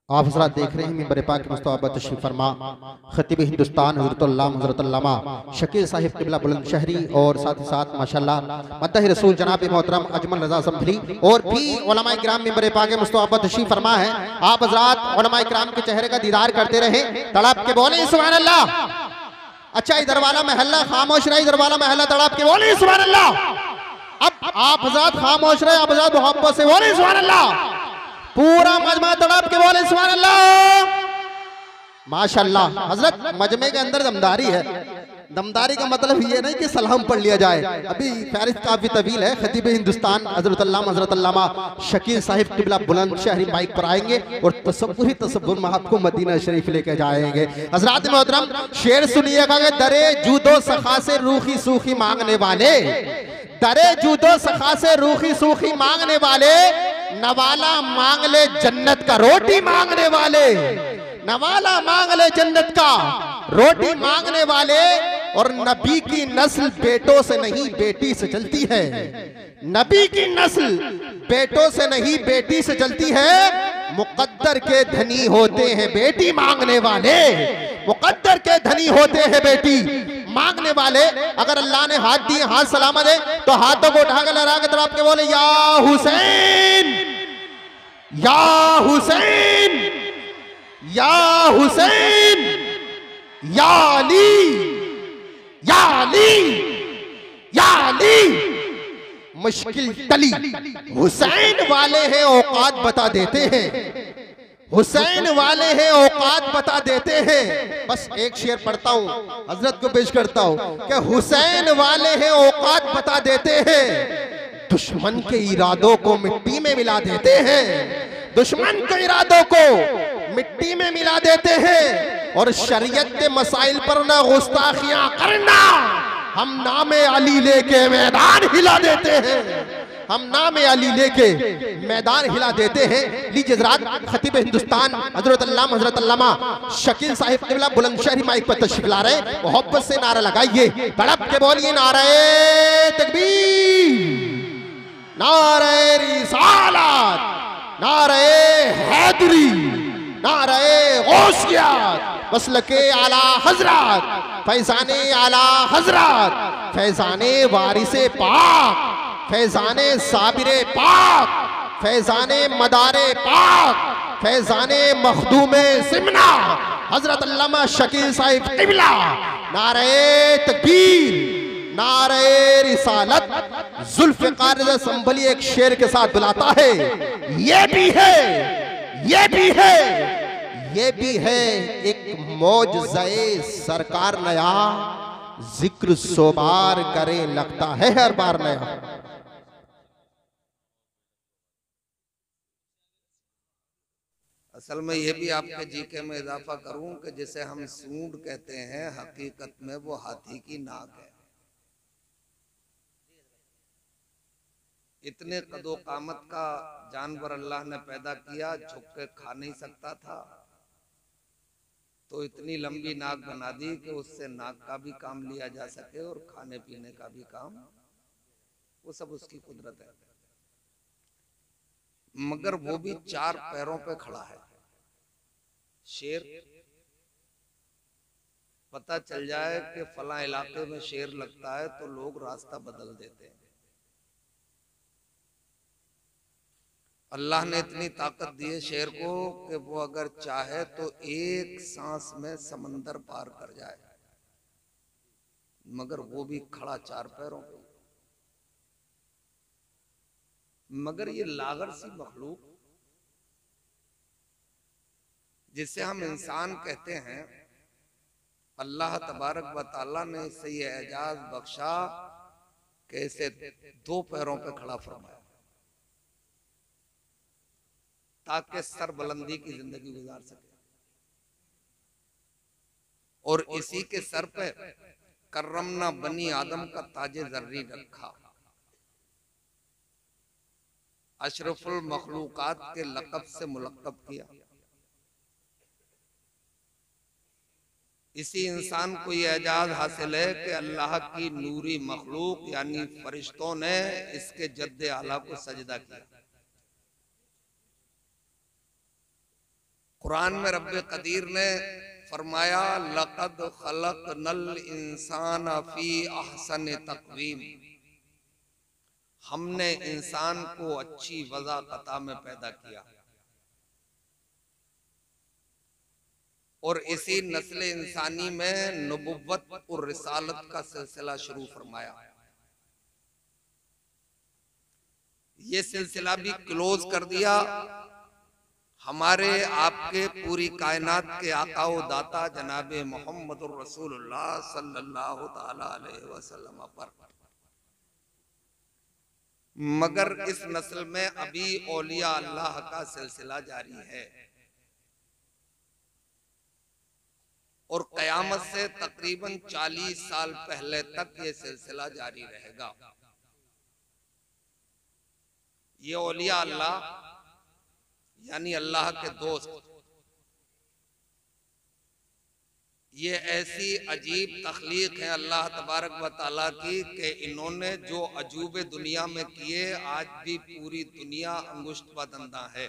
आप हज़रात देख रहे हैं मिंबर पाक मुस्तफ़ा तशरीफ़ फरमा खतीब हिंदुस्तान हज़रत अल्लामा शकील साहिब क़िबला बुलंदशहरी और साथ ही साथ माशाअल्लाह मद्दह रसूल जनाब मोहतरम अजमल रज़ा संभली और भी उलमाए किराम मिंबर पाक मुस्तफ़ा तशरीफ़ फरमा है। आप हज़रात उलमाए किराम के चेहरे का दीदार करते रहे, तड़प के बोले सुभान अल्लाह। अच्छा, इधर वाला महल्ला खामोश रहे, इधर वाला महल्ला तड़प के बोले सुभान अल्लाह। अब आप हज़रात खामोश रहे, आप हज़रात मोहब्बत से बोले सुभान अल्लाह। पूरा मजमा तड़प के बोले सुभान अल्लाह। माशाअल्लाह। हजरत मजमे के अंदर दमदारी है। दमदारी का मतलब ये नहीं कि सलाम पढ़ लिया जाए, अभी फहरिस्त काफी तवील है। खतीब हिंदुस्तान हजरत अल्लामा शकील साहिब क़िबला बुलंदशहरी माइक पर आएंगे और तसव्वुर में आपको मदीना शरीफ लेके जाएंगे। हजरात मोहतरम, शेर सुनिएगा कि दरे जूदो सखा से रूखी सूखी मांगने वाले, दरे जूदो सखा से रूखी सूखी मांगने वाले, नवाला मांग ले जन्नत का रोटी मांगने वाले, नवाला मांग ले जन्नत का रोटी मांगने वाले। और नबी की नस्ल बेटों से नहीं बेटी से चलती है, नबी की नस्ल बेटों से नहीं बेटी से चलती है। मुकद्दर के धनी होते हैं बेटी मांगने वाले, मुकद्दर के धनी होते हैं बेटी मांगने वाले। अगर अल्लाह ने हाथ दिए, हाथ सलामत है, तो हाथों को उठाकर लहरा के तरफ के बोले या हुसैन, या हुसैन, या हुसैन, या अली, या अली, या अली। मुश्किल टली, हुसैन वाले हैं औकात बता देते हैं, हुसैन वाले हैं औकात बता देते हैं। बस एक शेर पढ़ता हूं, हजरत को पेश करता हूं कि हुसैन वाले हैं औकात बता देते हैं, दुश्मन के इरादों को मिट्टी में मिला देते हैं, दुश्मन के इरादों को मिट्टी में मिला देते हैं। और शरीयत के मसाइल पर ना गुस्ताखियां करना, हम नामे अली लेके मैदान हिला देते हैं, हम नामे अली लेके मैदान हिला देते हैं। लीजिए हज़रात, खतीब हिंदुस्तान हजरत अल्लामा शकील साहिब क़िबला बुलंदशहरी माइक पर तशरीफ ला रहे, मोहब्बत से नारा लगाइए, तड़प के बोलिए नारे तकबीर, नारे रिसालत, नारे हैदरी, नारे गौसियत, मसलके आला हजरत, फैजाने आला हजरत, फैजाने वारिसे पाक, फैजाने साबिरे पाक, फैजाने मदारे पाक, फैजाने मखदूमे सिमना, हजरत अल्लामा शकील साहिब क़िबला। नारे तकबीर, नारे रिसालत। जुल्फ़िकार संभली एक शेर के साथ बुलाता है, ये भी है, ये भी है, ये भी है एक मौजज़े सरकार नया, जिक्र सोबार करे लगता है हर बार नया। असल में ये भी आपके जीके में इजाफा करूं कि जिसे हम सूंड कहते हैं, हकीकत में वो हाथी की नाक है। इतने कदो कामत का जानवर अल्लाह ने पैदा किया, झुक के खा नहीं सकता था, तो इतनी लंबी नाक बना दी कि उससे नाक का भी काम लिया जा सके और खाने पीने का भी काम, वो सब उसकी कुदरत है। मगर वो भी चार पैरों पे खड़ा है। शेर, पता चल जाए कि फला इलाके में शेर लगता है तो लोग रास्ता बदल देते हैं। अल्लाह ने इतनी ताकत दी है शेर को कि वो अगर चाहे तो एक सांस में समंदर पार कर जाए, मगर वो भी खड़ा चार पैरों पे। मगर ये लागर सी मखलूक जिसे हम इंसान कहते हैं, अल्लाह तबारक व तआला ने इसे ये एजाज बख्शा कि इसे दो पैरों पे खड़ा फरमाया ताकि सरबुलंदी की जिंदगी गुजार सके। और इसी के सर पे करमना बनी आदम का ताजे जर्री रखा, अशरफुल मखलूकात के लक़ब से मुलक़्क़ब किया। इसी इंसान को यह एजाज हासिल है कि अल्लाह की नूरी मखलूक यानी फरिश्तों ने इसके जद्दे आला को सजदा किया। कुरान में रब्बे कदीर ने फरमाया लक़द खलक़नल इंसान फी अहसन तक़वीम, हमने इंसान को अच्छी वज़ाक़ता में पैदा किया और इसी नस्ल इंसानी में नबुव्वत और रिसालत का सिलसिला शुरू फरमाया। ये सिलसिला भी क्लोज कर दिया हमारे आपके पूरी कायनात के आका व दाता जनाबे मोहम्मदुर रसूलुल्लाह सल्लल्लाहु ताला अलैहि वसल्लम पर। मगर इस नस्ल में अभी औलिया अल्लाह का सिलसिला जारी है और कयामत से तकरीबन 40 साल पहले तक ये सिलसिला जारी रहेगा। ये औलिया अल्लाह यानी अल्लाह के दोस्त, ये ऐसी अजीब तख्लीक है अल्लाह तबारक व तआला की कि इन्होंने जो अजूबे दुनिया में किए आज भी पूरी दुनिया अंगुष्ठ बदंदा है।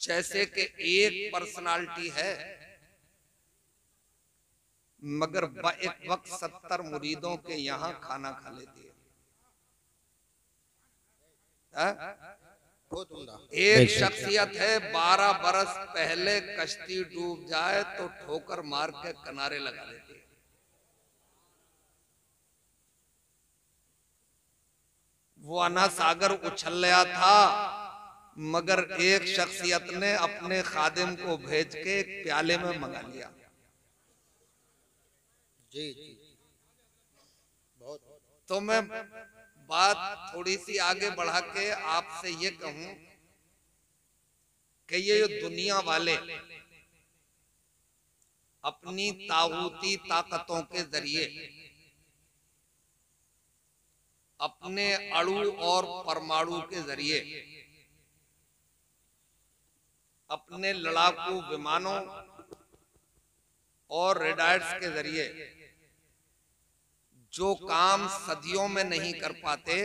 जैसे कि एक पर्सनालिटी है मगर एक वक्त 70 मुरीदों के यहाँ खाना खा लेती है। एक शख्सियत है 12 बरस पहले कश्ती डूब जाए तो ठोकर मार के किनारे लगा देती है। वो अना सागर उछल गया था मगर एक शख्सियत ने अपने खादिम को भेज के एक प्याले में मंगा लिया। जी तो मैं बात थोड़ी सी आगे बढ़ा के आपसे ये कहूं कि ये दुनिया वाले अपनी तागूती ताकतों के जरिए अपने अणु और परमाणु के जरिए अपने लड़ाकू विमानों और रेडार्स के जरिए जो काम सदियों में नहीं कर पाते,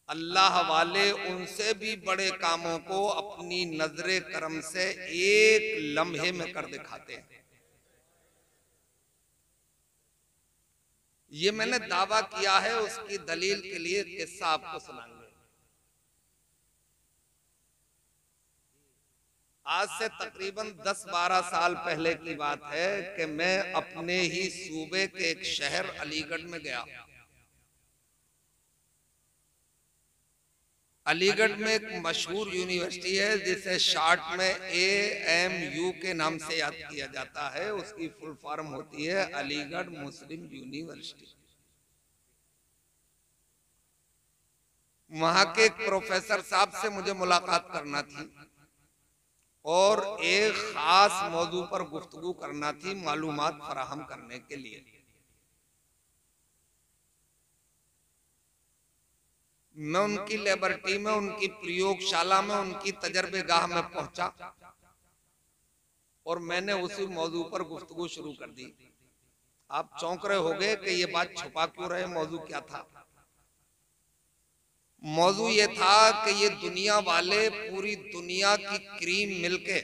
अल्लाह वाले उनसे भी बड़े कामों को अपनी नजरे करम से एक लम्हे में कर दिखाते हैं। ये मैंने दावा किया है, उसकी दलील के लिए किस्सा आपको सुनाएंगे। आज से तकरीबन 10-12 साल पहले की बात है कि मैं अपने ही सूबे के एक शहर अलीगढ़ में गया। अलीगढ़ में एक मशहूर यूनिवर्सिटी है जिसे शॉर्ट में AMU के नाम से याद किया जाता है। उसकी फुल फॉर्म होती है अलीगढ़ मुस्लिम यूनिवर्सिटी। वहां के एक प्रोफेसर साहब से मुझे मुलाकात करना थी और एक खास मौजू पर गुफ्तगू करना थी, मालूमात फराहम करने के लिए। मैं उनकी लेबोरेटरी में, उनकी प्रयोगशाला में, उनकी तजर्बेगाह में पहुंचा और मैंने उसी मौजू पर गुफ्तगू शुरू कर दी। आप चौंक रहे होंगे कि ये बात छुपा क्यों रहे, मौजू क्या था? मौजू ये था कि ये दुनिया वाले पूरी दुनिया की क्रीम मिलके,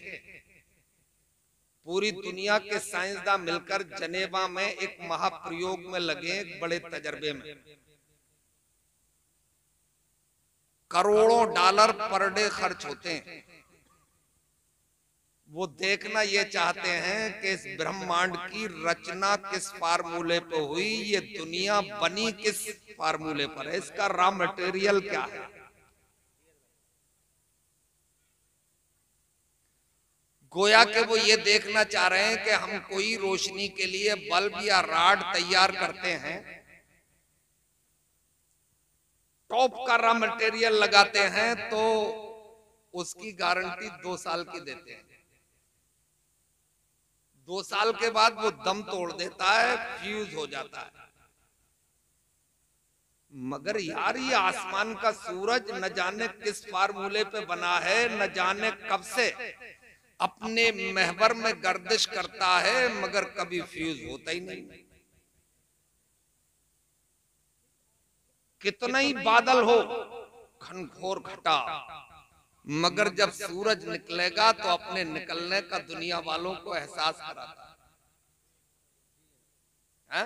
पूरी दुनिया के साइंसदान मिलकर जनेवा में एक महाप्रयोग में लगे, एक बड़े तजर्बे में। करोड़ों डॉलर पर डे खर्च होते हैं। वो देखना ये चाहते हैं कि इस ब्रह्मांड की रचना किस फार्मूले पे हुई, ये दुनिया बनी किस फार्मूले पर है, इसका रॉ मटेरियल क्या है। गोया के वो ये देखना चाह रहे हैं कि हम कोई रोशनी के लिए बल्ब या रॉड तैयार करते हैं, टॉप का रॉ मटेरियल लगाते हैं तो उसकी गारंटी 2 साल की देते हैं। 2 साल के बाद वो दम तोड़ देता है, फ्यूज हो जाता है। मगर यार ये आसमान का सूरज न जाने किस फार्मूले पे बना है, न जाने कब से अपने महवर में गर्दिश करता है मगर कभी फ्यूज होता ही नहीं। कितना ही बादल हो, घनघोर घटा, मगर जब सूरज निकलेगा तो अपने निकलने का दुनिया वालों को एहसास कराता है।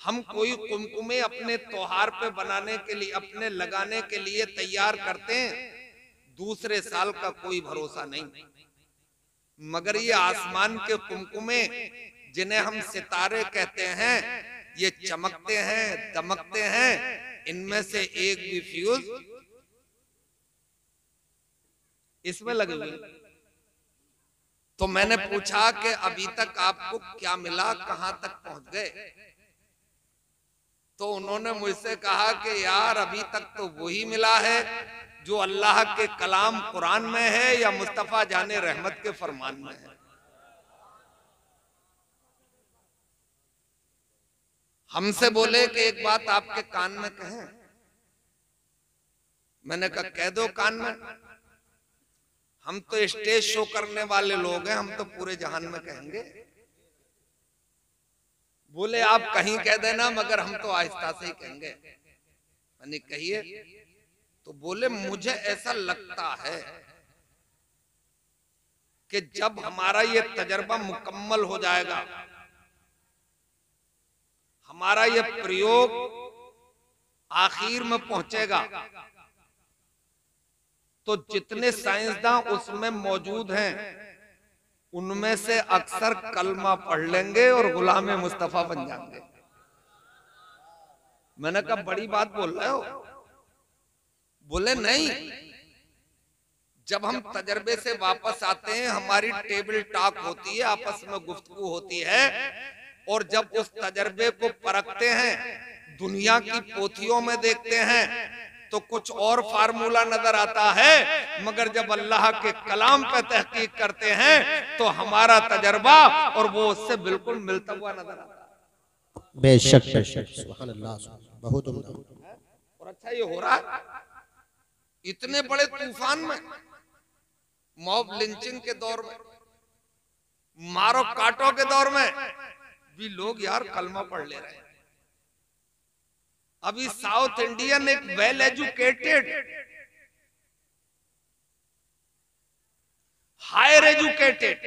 हम कोई कुमकुमे अपने त्योहार पे बनाने के लिए, अपने लगाने के लिए तैयार करते हैं, दूसरे साल का कोई भरोसा नहीं। मगर ये आसमान के कुमकुमे जिन्हें हम सितारे कहते हैं, ये चमकते हैं, दमकते हैं, इनमें से एक भी फ्यूज इसमें लगे हुए। तो मैंने पूछा कि अभी तक आपको क्या मिला, कहां तक पहुंच गए? तो उन्होंने मुझसे कहा कि यार अभी तक तो वही मिला है जो अल्लाह के कलाम कुरान में है या मुस्तफा जाने रहमत के फरमान में है। हमसे बोले कि एक बात आपके कान में कहें। मैंने कहा कह दो कान में। हम तो स्टेज शो करने वाले लोग हैं, हम तो पूरे जहान में कहेंगे। बोले आप कहीं कह देना, मगर हम तो आहिस्ता से ही कहेंगे। मैंने कहिए। तो बोले मुझे ऐसा लगता है कि जब हमारा ये तजर्बा मुकम्मल हो जाएगा, हमारा ये प्रयोग आखिर में पहुंचेगा, तो जितने साइंसदान उसमें मौजूद हैं उनमें से अक्सर कलमा पढ़ लेंगे और गुलाम मुस्तफा बन जाएंगे। मैंने कहा बड़ी बात बोल रहे हो? बोले नहीं, जब हम तजर्बे से वापस आते हैं, हमारी टेबल टॉक होती है, आपस में गुफ्तगू होती है, और जब उस तजर्बे को परखते हैं, दुनिया की पोथियों में देखते हैं, तो कुछ और फार्मूला नजर आता है, मगर जब अल्लाह के कलाम पे तहकीक करते हैं तो हमारा तजर्बा और वो उससे बिल्कुल मिलता हुआ नजर आता है। बेशक बेशक, सुभान अल्लाह, बहुत उम्दा। और अच्छा ये हो रहा है इतने बड़े तूफान में, मॉब लिंचिंग के दौर में, मारो काटो के दौर में भी लोग यार कलमा पढ़ ले रहे हैं। अभी साउथ इंडियन एक वेल एजुकेटेड, हायर एजुकेटेड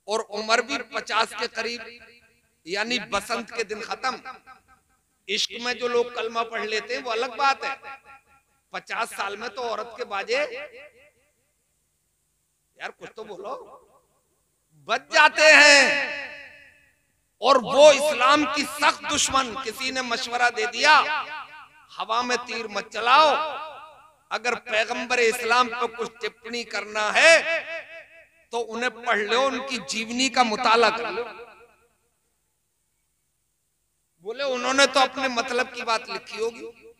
और उम्र भी 50 के करीब, यानी बसंत के दिन खत्म। इश्क में जो लोग कलमा पढ़ लेते हैं वो अलग बात है, 50 साल में तो औरत के बाजे, यार कुछ तो बोलो, बच जाते हैं। और वो इस्लाम की सख्त दुश्मन, किसी ने मशवरा दे दिया हवा में तीर मत चलाओ, अगर पैगंबर इस्लाम पर कुछ टिप्पणी करना है तो उन्हें पढ़ लो, उनकी जीवनी का मुताला कर लो। बोले उन्होंने तो अपने मतलब की बात लिखी होगी।